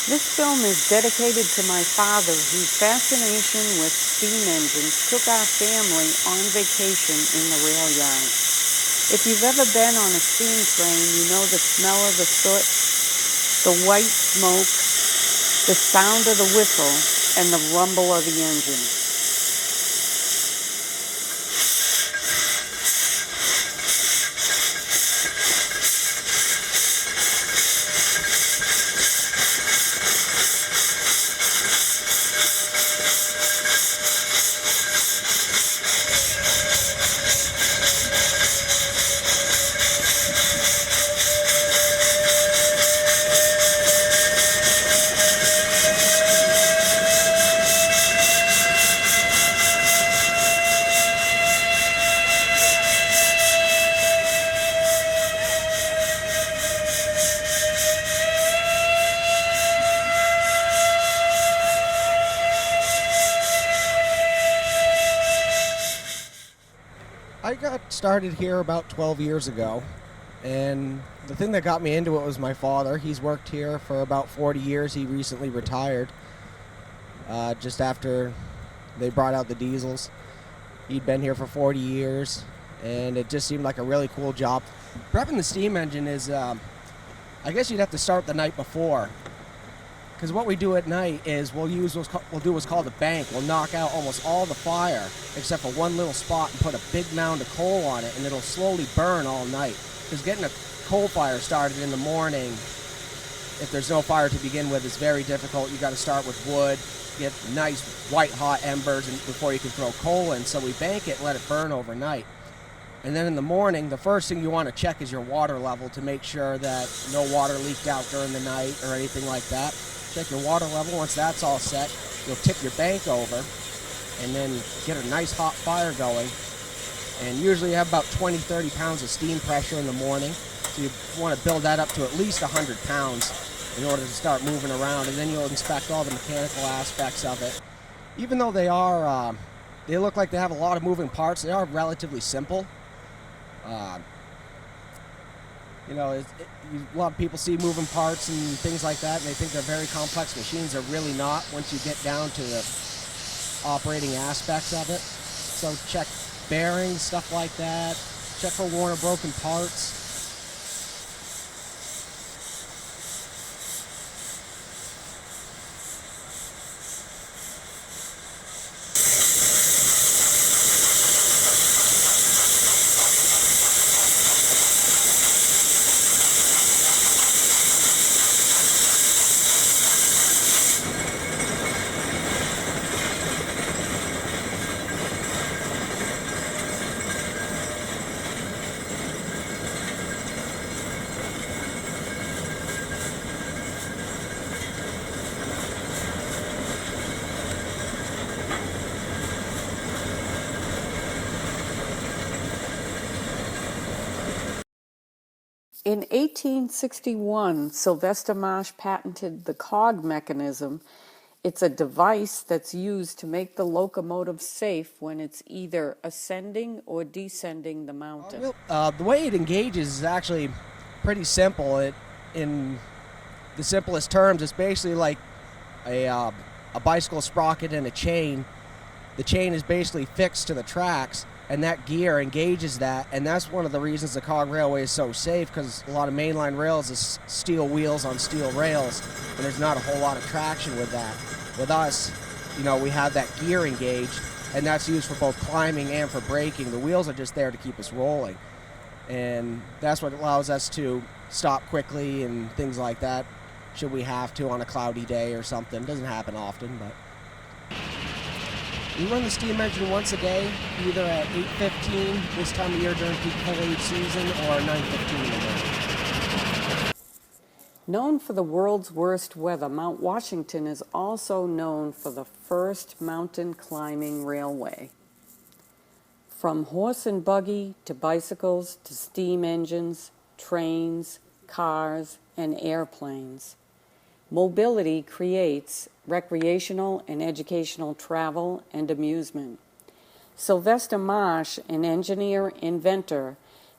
This film is dedicated to my father, whose fascination with steam engines took our family on vacation in the rail yard. If you've ever been on a steam train, you know the smell of the soot, the white smoke, the sound of the whistle, and the rumble of the engine. I got started here about 12 years ago, and the thing that got me into it was my father. He's worked here for about 40 years. He recently retired just after they brought out the diesels. He'd been here for 40 years, and it just seemed like a really cool job. Prepping the steam engine is, I guess you'd have to start the night before. Because what we do at night is we'll do what's called a bank. We'll knock out almost all the fire except for one little spot and put a big mound of coal on it, and it'll slowly burn all night. Because getting a coal fire started in the morning, if there's no fire to begin with, is very difficult. You got to start with wood, get nice white hot embers before you can throw coal in. So we bank it and let it burn overnight. And then in the morning, the first thing you want to check is your water level to make sure that no water leaked out during the night or anything like that. Check your water level. Once that's all set, you'll tip your bank over and then get a nice hot fire going. And usually you have about 20-30 pounds of steam pressure in the morning. So you want to build that up to at least 100 pounds in order to start moving around. And then you'll inspect all the mechanical aspects of it. Even though they look like they have a lot of moving parts, they are relatively simple. A lot of people see moving parts and things like that, and they think they're very complex machines. They're really not once you get down to the operating aspects of it. So check bearings, stuff like that. Check for worn or broken parts. In 1861, Sylvester Marsh patented the Cog Mechanism. It's a device that's used to make the locomotive safe when it's either ascending or descending the mountain. The way it engages is actually pretty simple. In the simplest terms, it's basically like a bicycle sprocket and a chain. The chain is basically fixed to the tracks, and that gear engages that, and that's one of the reasons the Cog Railway is so safe, because a lot of mainline rails is steel wheels on steel rails, and there's not a whole lot of traction with that. With us, we have that gear engaged, and that's used for both climbing and for braking. The wheels are just there to keep us rolling, and that's what allows us to stop quickly and things like that, should we have to on a cloudy day or something. It doesn't happen often, but we run the steam engine once a day, either at 8:15 this time of year during peak foliage season, or 9:15 in the morning. Known for the world's worst weather, Mount Washington is also known for the first mountain climbing railway. From horse and buggy to bicycles to steam engines, trains, cars, and airplanes, mobility creates recreational and educational travel and amusement. Sylvester Marsh, an engineer-inventor,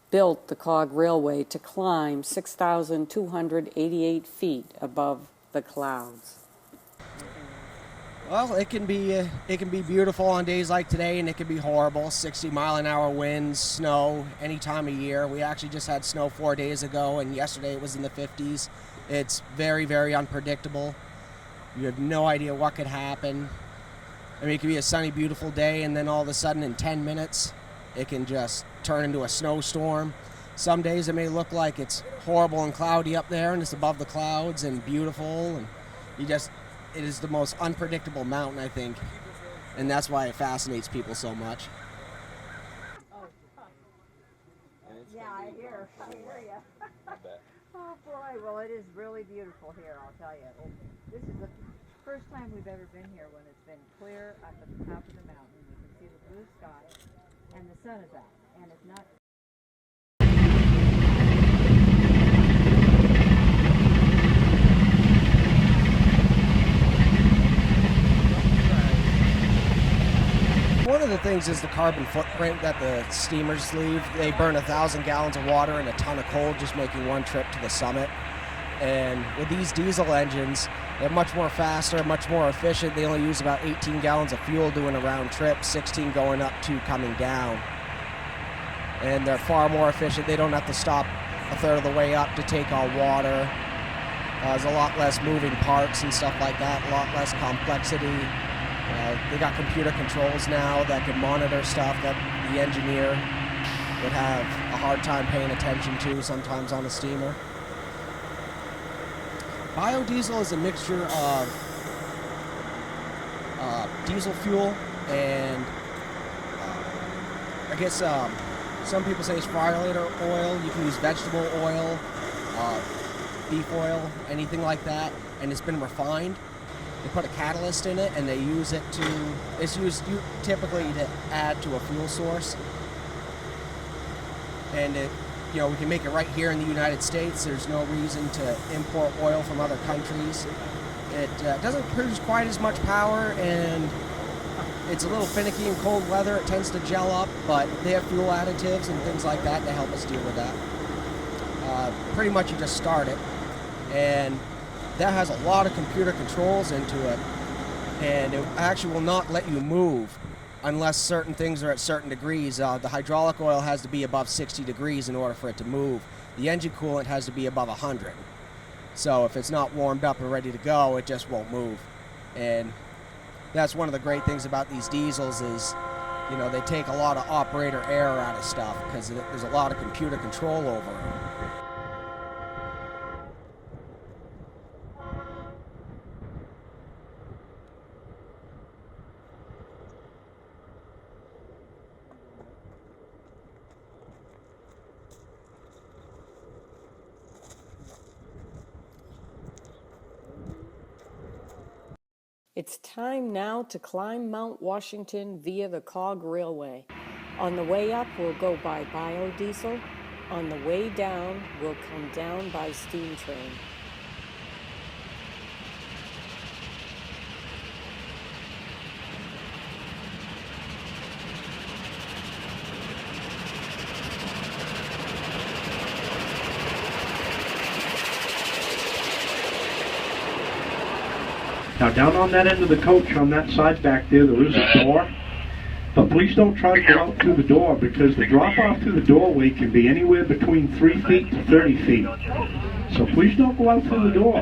built the Cog Railway to climb 6,288 feet above the clouds? Well, it can be beautiful on days like today, and it can be horrible. 60-mile-an-hour winds, snow, any time of year. We actually just had snow 4 days ago, and yesterday it was in the 50s. It's very, very unpredictable. You have no idea what could happen. I mean, it could be a sunny, beautiful day, and then all of a sudden in 10 minutes, it can just turn into a snowstorm. Some days it may look like it's horrible and cloudy up there, and it's above the clouds and beautiful, and it is the most unpredictable mountain, I think, and that's why it fascinates people so much. Yeah, I hear you. Oh boy, well it is really beautiful here, I'll tell you. This is the first time we've ever been here when it's been clear up at the top of the mountain. We can see the blue sky and the sun is out, and it's not. One of the things is the carbon footprint that the steamers leave. They burn 1,000 gallons of water and a ton of coal just making one trip to the summit. And with these diesel engines, they're much more faster, much more efficient. They only use about 18 gallons of fuel doing a round trip, 16 going up, 2 coming down. And they're far more efficient. They don't have to stop a third of the way up to take all water. There's a lot less moving parts and stuff like that, a lot less complexity. They got computer controls now that can monitor stuff that the engineer would have a hard time paying attention to sometimes on a steamer. Biodiesel is a mixture of diesel fuel and I guess some people say it's fryer oil. You can use vegetable oil, beef oil, anything like that, and it's been refined. They put a catalyst in it, and they use it it's used typically to add to a fuel source. And we can make it right here in the United States. There's no reason to import oil from other countries. It doesn't produce quite as much power, and it's a little finicky in cold weather. It tends to gel up, but they have fuel additives and things like that to help us deal with that. Pretty much you just start it, and that has a lot of computer controls into it, and it actually will not let you move unless certain things are at certain degrees. The hydraulic oil has to be above 60 degrees in order for it to move. The engine coolant has to be above 100. So if it's not warmed up and ready to go, it just won't move. And that's one of the great things about these diesels is, they take a lot of operator error out of stuff because there's a lot of computer control over them. It's time now to climb Mount Washington via the Cog Railway. On the way up, we'll go by biodiesel. On the way down, we'll come down by steam train. Now down on that end of the coach, on that side back there, there is a door. But please don't try to go out through the door because the drop off through the doorway can be anywhere between 3 feet to 30 feet. So please don't go out through the door.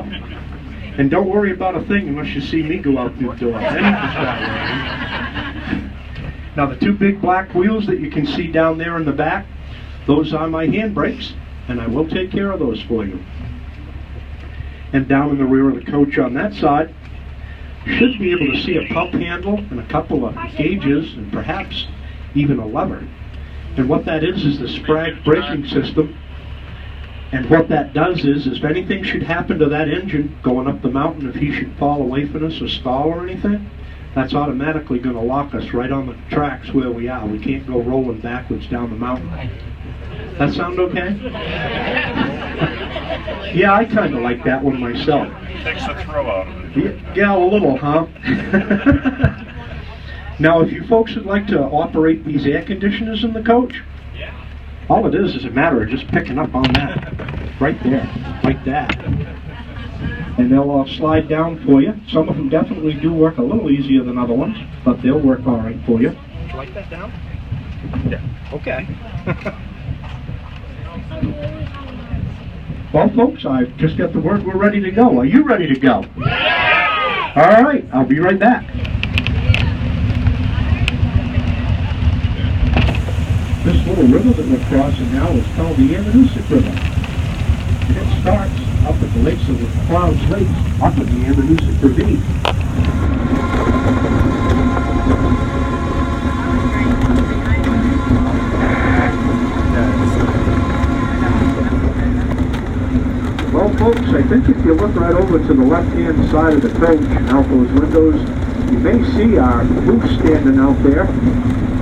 And don't worry about a thing unless you see me go out through the door. Then you can start worrying. Now the 2 big black wheels that you can see down there in the back, those are my handbrakes, and I will take care of those for you. And down in the rear of the coach on that side, you should be able to see a pump handle and a couple of gauges and perhaps even a lever. And what that is the Sprag braking system. And what that does is if anything should happen to that engine going up the mountain, if he should fall away from us or stall or anything, that's automatically going to lock us right on the tracks where we are. We can't go rolling backwards down the mountain. That sound okay? Yeah, I kind of like that one myself. Takes the thrill out of it. Yeah, a little, huh? Now, if you folks would like to operate these air conditioners in the coach, all it is a matter of just picking up on that, right there, like that. and they'll all slide down for you. Some of them definitely do work a little easier than other ones, but they'll work all right for you. Would you like that down? Yeah. Okay. Well, folks, I've just got the word we're ready to go. Are you ready to go? Yeah! All right, I'll be right back. This little river that we're crossing now is called the Ammonoosuc River. And it starts up at the lakes of the Clouds Lakes, up at the Ammonoosuc Ravine. Well, folks, I think if you look right over to the left-hand side of the coach, out those windows, you may see our moose standing out there.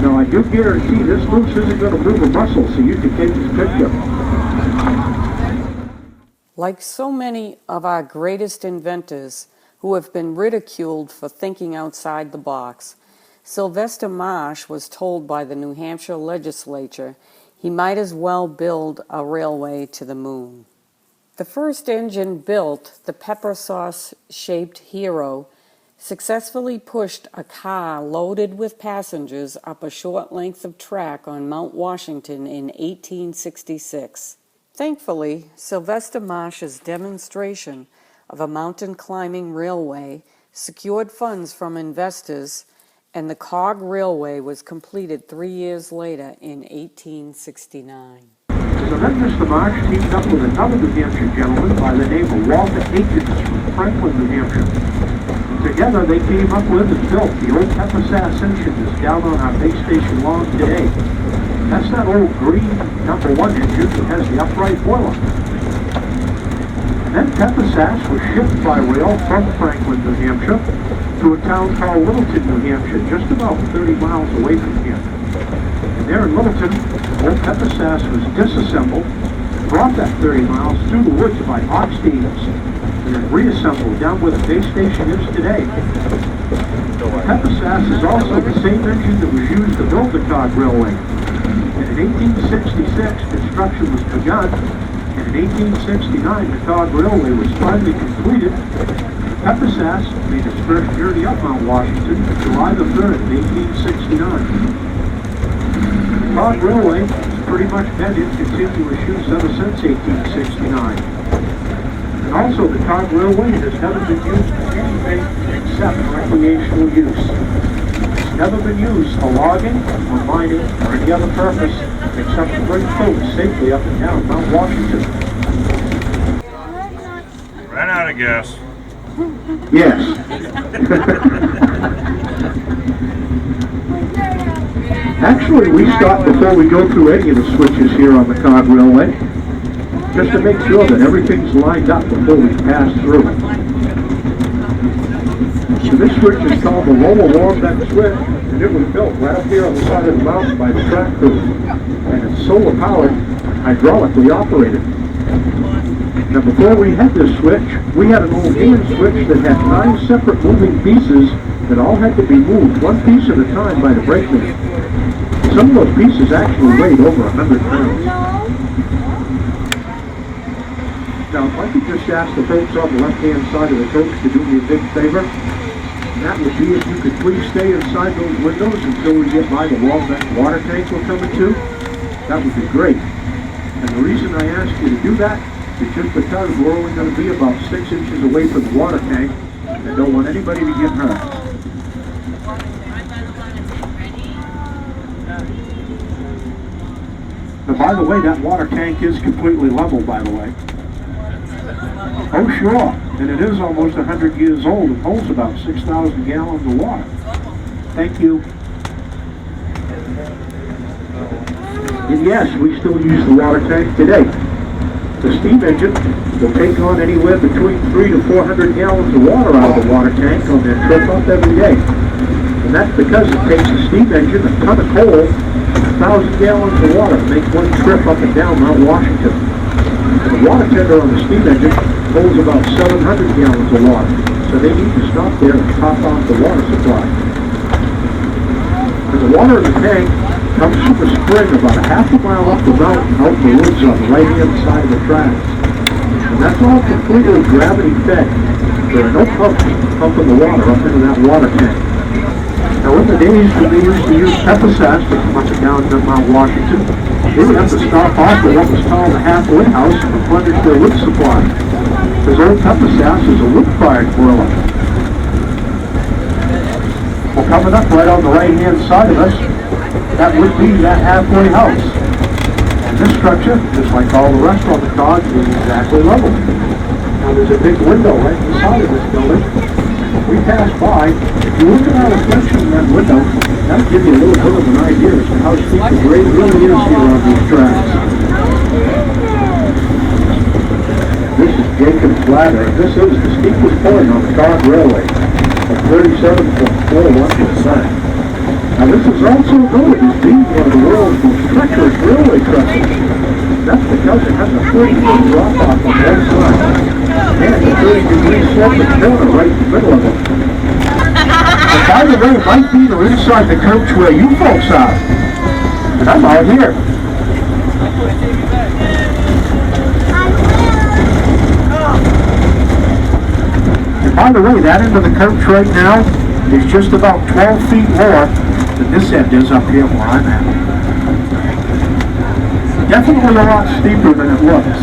Now, I do guarantee this moose isn't going to move a muscle, so you can take his picture. Like so many of our greatest inventors who have been ridiculed for thinking outside the box, Sylvester Marsh was told by the New Hampshire legislature he might as well build a railway to the moon. The first engine built, the pepper sauce-shaped Hero, successfully pushed a car loaded with passengers up a short length of track on Mount Washington in 1866. Thankfully, Sylvester Marsh's demonstration of a mountain climbing railway secured funds from investors, and the Cog Railway was completed 3 years later in 1869. So then Mr. Marsh teamed up with another New Hampshire gentleman by the name of Walter Akins from Franklin, New Hampshire. Together they came up with and built the old pepper sass engine that's down on our base station lawn today. That's that old green #1 engine that has the upright boiler. And then pepper sass was shipped by rail from Franklin, New Hampshire to a town called Littleton, New Hampshire, just about 30 miles away from here. And there in Littleton, old pepper sass was disassembled, brought that 30 miles through the woods by ox teams, and then reassembled down where the base station is today. Pepper sass is also the same engine that was used to build the Cog Railway. And in 1866, construction was begun, and in 1869, the Cog Railway was finally completed. Pepper sass made its first journey up Mount Washington July the 3rd, 1869. The Cog Railway has pretty much been in continuous use ever since 1869. And also, the Cog Railway has never been used for anything except recreational use. It's never been used for logging or mining or any other purpose except to bring folks safely up and down Mount Washington. Ran out of gas. Yes. Actually, we stop before we go through any of the switches here on the Cog Railway, just to make sure that everything's lined up before we pass through. So this switch is called the lower warm deck switch, and it was built right up here on the side of the mountain by the track crew. And it's solar powered, hydraulically operated. Now before we had this switch, we had an old hand switch that had 9 separate moving pieces that all had to be moved one piece at a time by the brakeman. Some of those pieces actually weighed over 100 pounds. Now, if I could just ask the folks on the left-hand side of the coach to do me a big favor, and that would be if you could please stay inside those windows until we get by the wall that water tank we're coming to. That would be great. And the reason I ask you to do that is just because we're only going to be about 6 inches away from the water tank, and I don't want anybody to get hurt. Now, by the way, that water tank is completely level, by the way. Oh, sure. And it is almost 100 years old and holds about 6,000 gallons of water. Thank you. And yes, we still use the water tank today. The steam engine will take on anywhere between 300 to 400 gallons of water out of the water tank on their trip up every day. And that's because it takes a steam engine, a ton of coal, 1,000 gallons of water to make one trip up and down Mount Washington. And the water tender on the steam engine holds about 700 gallons of water, so they need to stop there and top off the water supply. And the water in the tank comes from a spring about a half a mile up the mountain out in the woods on the right-hand side of the tracks. And That's all completely gravity fed. There are no pumps pumping the water up into that water tank. Now in the days when they used to use pepper-sass to come up and down to Mount Washington, they would have to stop off at what was called a halfway house to replenish their wood supply. Because old pepper-sass is a wood-fired boiler. Well, coming up right on the right-hand side of us, that would be that halfway house. And this structure, just like all the rest on the cog, is exactly level. Now there's a big window right inside of this building. We passed by. If you look at our reflection in that window, that'll give you a little bit of an idea as to how steep the grade really is here on these tracks. This is Jacob's Ladder. This is the steepest point on the Cog Railway at 37.41%. Now this is also noted as being one of the world's most treacherous railway crossings. That's because it has a 30-foot drop-off on one side and a 30-degree slope and corner right in the middle of it. And by the way, it might be to inside the coach where you folks are. And I'm out here. And by the way, that end of the coach right now is just about 12 feet more than this end is up here where I'm at. Definitely a lot steeper than it looks.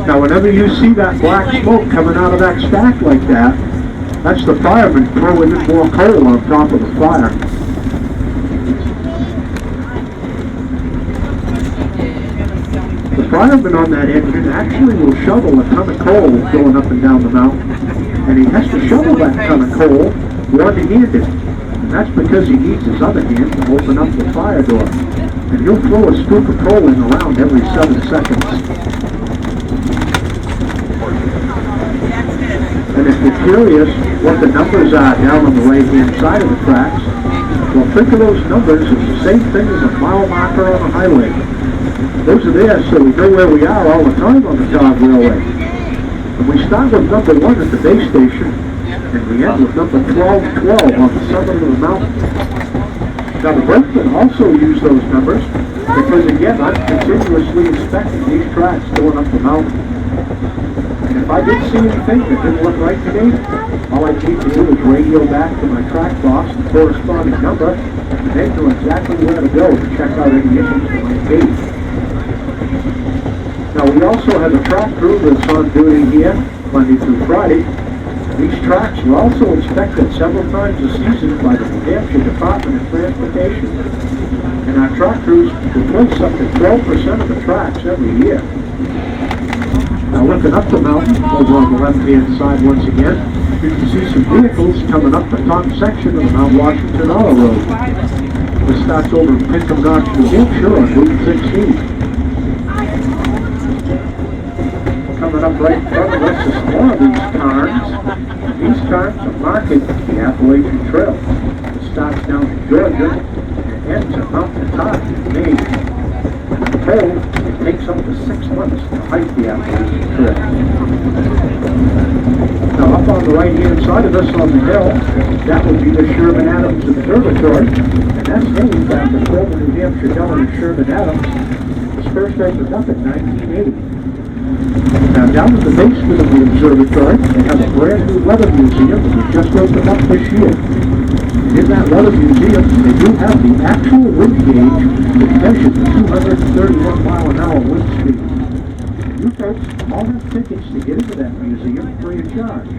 Now whenever you see that black smoke coming out of that stack like that, that's the fireman throwing in more coal on top of the fire. The fireman on that engine actually will shovel a ton of coal going up and down the mountain, and he has to shovel that ton of coal one-handed, and that's because he needs his other hand to open up the fire door, and he'll throw a scoop of coal in around every 7 seconds. And if you're curious what the numbers are down on the right-hand side of the tracks, well, think of those numbers as the same thing as a mile marker on a highway. Those are there so we know where we are all the time on the Cog Railway. And we start with number 1 at the base station, and we end with number 1212 on the summit of the mountain. Now the brakemen also use those numbers because, again, I'm continuously inspecting these tracks going up the mountain. And if I did see anything that didn't look right to me, all I need to do is radio back to my track boss the corresponding number, and they know exactly where to go to check out any issues that might be. Now we also have a track crew that's on duty here Monday through Friday. These tracks are also inspected several times a season by the New Hampshire Department of Transportation. And our track crews replace up to 12% of the tracks every year. Now looking up the mountain, over on the left-hand side once again, you can see some vehicles coming up the top section of the Mount Washington Railroad. This starts over in Pinkham Notch, New Hampshire on Route 16. Coming up right in front of us is more of these cairns. These cairns are marking the Appalachian Trail. It starts down in Georgia and ends at Mount Washington in Maine. I'm told it takes up to 6 months to hike the Appalachian Trail. Now up on the right-hand side of us on the hill, that would be the Sherman Adams Observatory, and that's named after former New Hampshire Governor Sherman Adams. His first opened up in 1980. Now down in the basement of the observatory, they have a brand new weather museum that was just opened up this year. And in that weather museum, they do have the actual wind gauge that measures the 231-mile-an-hour wind speed. And you folks all have tickets to get into that museum free of charge.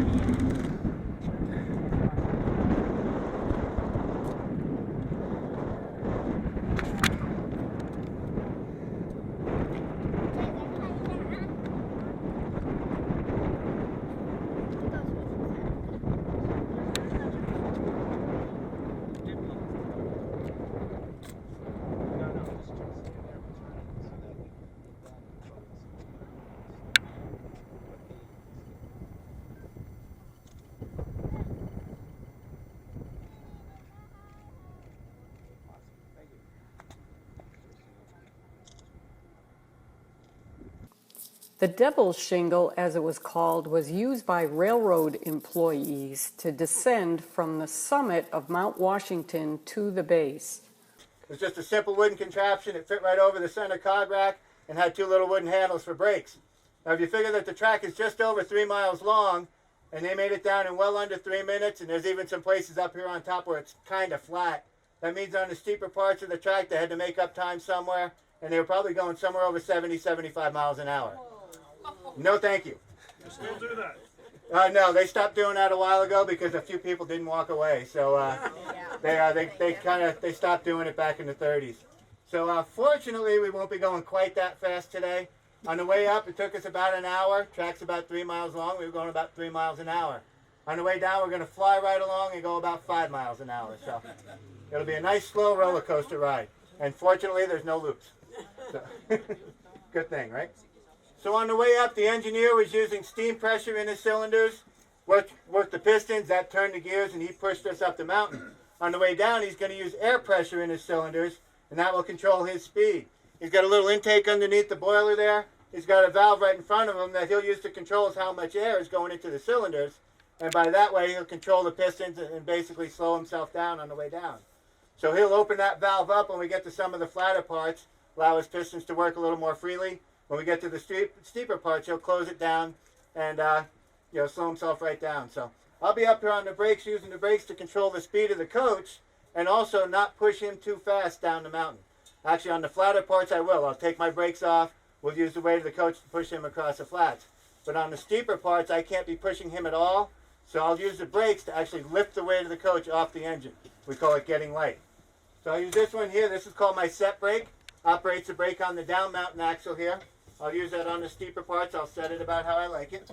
The Devil's Shingle, as it was called, was used by railroad employees to descend from the summit of Mount Washington to the base. It was just a simple wooden contraption. It fit right over the center cog rack and had two little wooden handles for brakes. Now, if you figure that the track is just over 3 miles long, and they made it down in well under 3 minutes, and there's even some places up here on top where it's kind of flat, that means on the steeper parts of the track they had to make up time somewhere, and they were probably going somewhere over 70, 75 miles an hour. No, thank you. You still do that? No, they stopped doing that a while ago because a few people didn't walk away. So they stopped doing it back in the 30s. So fortunately, we won't be going quite that fast today. On the way up, it took us about an hour. Track's about 3 miles long. We were going about 3 miles an hour. On the way down, we're going to fly right along and go about 5 miles an hour. So it'll be a nice, slow roller coaster ride. And fortunately, there's no loops. So, good thing, right? So on the way up, the engineer was using steam pressure in his cylinders, worked the pistons, that turned the gears, and he pushed us up the mountain. On the way down, he's going to use air pressure in his cylinders, and that will control his speed. He's got a little intake underneath the boiler there. He's got a valve right in front of him that he'll use to control how much air is going into the cylinders, and by that way, he'll control the pistons and basically slow himself down on the way down. So he'll open that valve up when we get to some of the flatter parts, allow his pistons to work a little more freely. When we get to the steeper parts, he'll close it down and slow himself right down. So I'll be up here on the brakes, using the brakes to control the speed of the coach and also not push him too fast down the mountain. Actually, on the flatter parts, I will. I'll take my brakes off. We'll use the weight of the coach to push him across the flats. But on the steeper parts, I can't be pushing him at all. So I'll use the brakes to actually lift the weight of the coach off the engine. We call it getting light. So I'll use this one here. This is called my set brake. Operates the brake on the down mountain axle here. I'll use that on the steeper parts. I'll set it about how I like it.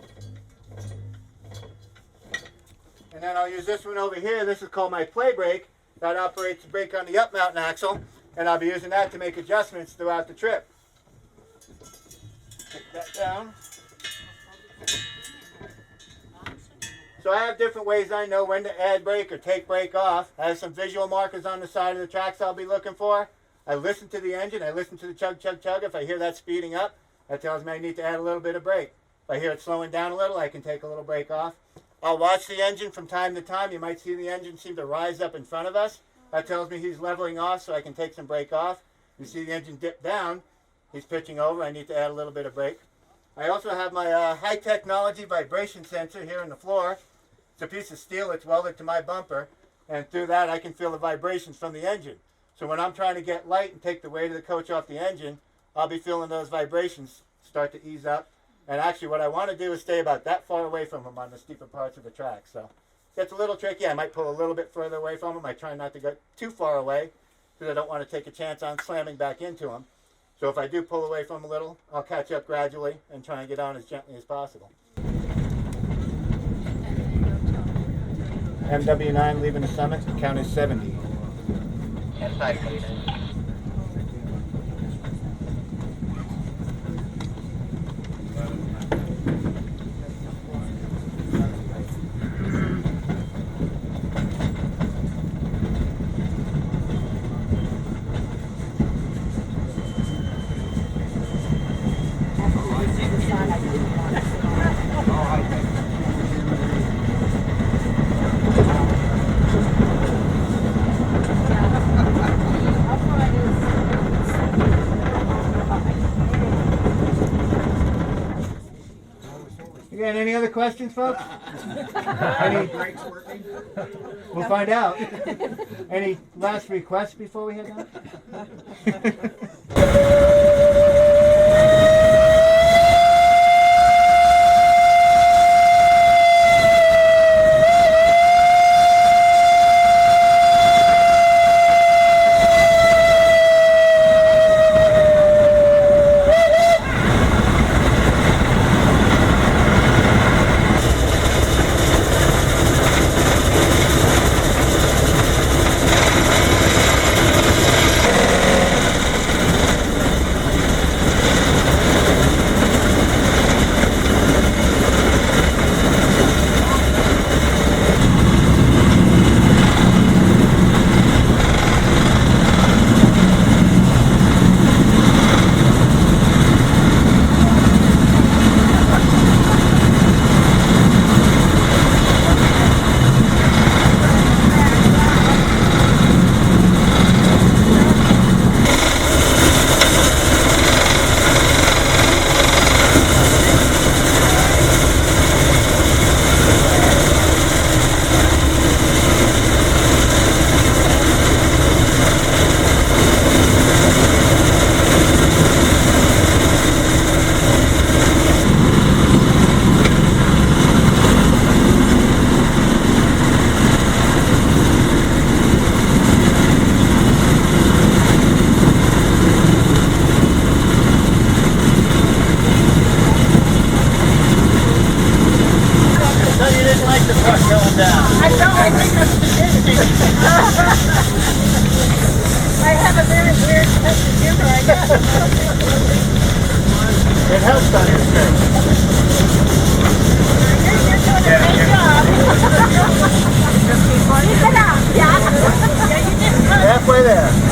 And then I'll use this one over here. This is called my play brake. That operates the brake on the up mountain axle. And I'll be using that to make adjustments throughout the trip. Take that down. So I have different ways I know when to add brake or take brake off. I have some visual markers on the side of the tracks I'll be looking for. I listen to the engine. I listen to the chug, chug, chug. If I hear that speeding up, that tells me I need to add a little bit of brake. If I hear it slowing down a little, I can take a little brake off. I'll watch the engine from time to time. You might see the engine seem to rise up in front of us. That tells me he's leveling off, so I can take some brake off. You see the engine dip down. He's pitching over. I need to add a little bit of brake. I also have my high technology vibration sensor here in the floor. It's a piece of steel. It's welded to my bumper. And through that, I can feel the vibrations from the engine. So when I'm trying to get light and take the weight of the coach off the engine, I'll be feeling those vibrations start to ease up. And actually what I want to do is stay about that far away from him on the steeper parts of the track. So it's a little tricky. I might pull a little bit further away from him. I try not to go too far away because I don't want to take a chance on slamming back into him. So if I do pull away from him a little, I'll catch up gradually and try and get on as gently as possible. MW9 leaving the summit, count is 70. Inside, please. Again, any other questions, folks? Brakes working? We'll find out. Any last requests before we head down? It helps on your shirt. Keep it up, yeah. Yeah, you did good. Halfway there.